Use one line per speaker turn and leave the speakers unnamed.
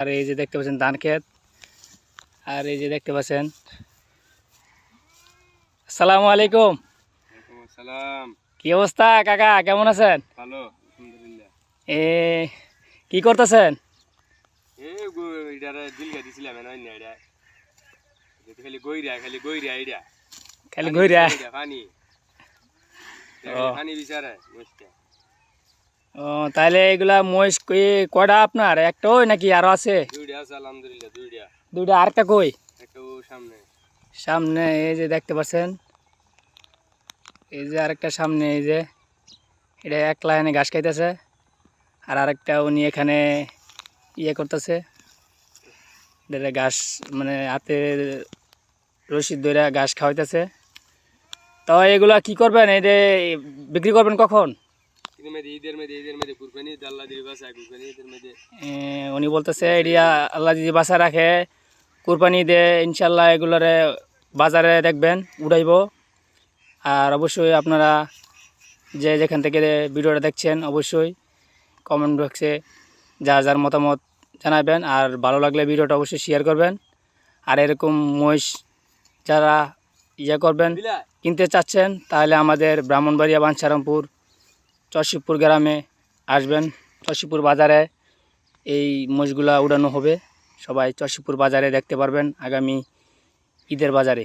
আর এই যে দেখতে পাচ্ছেন ধান ক্ষেত, আর এই যে দেখতে পাচ্ছেন। আসসালামু আলাইকুম।
সালাম।
কি অবস্থা কাকা, কেমন আছেন?
ভালো, আলহামদুলিল্লাহ।
এ কি করতেছেন?
এটারে দিলকা দিছিলাম না এটা খালি গইরা এটা
খালি ঘুরিয়া?
পানি
ও
পানি বিচারে মহিষটা।
ও, তাহলে এগুলা মহিষ কয়টা আপনার? একটা ওই নাকি আরো আছে?
দুইটা আছে আলহামদুলিল্লাহ,
দুইটা। আরেকটা কই?
একটা ও সামনে।
সামনে এই যে দেখতে পাচ্ছেন, এই যে আরেকটা সামনে, এই যে এটা এক লাইনে ঘাস খাইতেছে, আর আরেকটা উনি এখানে ইয়ে করতেছে, এটা ঘাস মানে হাতে রশি ধরে ঘাস খাওয়াইতেছে। তো এগুলা কি করবেন? এটা বিক্রি করবেন কখন?
ঈদের মধ্যে কুরবানি আল্লাহ দিয়ে বাঁচায়, কুরবানি ঈদের মধ্যে।
উনি বলতেছে এরিয়া আল্লাহ যদি বাসা রাখে কুরবানি দে ইনশাল্লাহ এগুলোরে বাজারে দেখবেন উঠাইব। আর অবশ্যই আপনারা যে যেখান থেকে ভিডিওটা দেখছেন অবশ্যই কমেন্ট বক্সে যার মতামত জানাবেন, আর ভালো লাগলে ভিডিওটা অবশ্যই শেয়ার করবেন। আর এরকম মহিষ যারা ইয়ে করবেন, কিনতে চাচ্ছেন, তাহলে আমাদের ব্রাহ্মণবাড়িয়া বাঞ্ছারামপুর চরশিবপুর গ্রামে আসবেন। চরশিবপুর বাজারে এই মহিষগুলা উড়ানো হবে, সবাই চরশিবপুর বাজারে দেখতে পারবেন আগামী ঈদের বাজারে।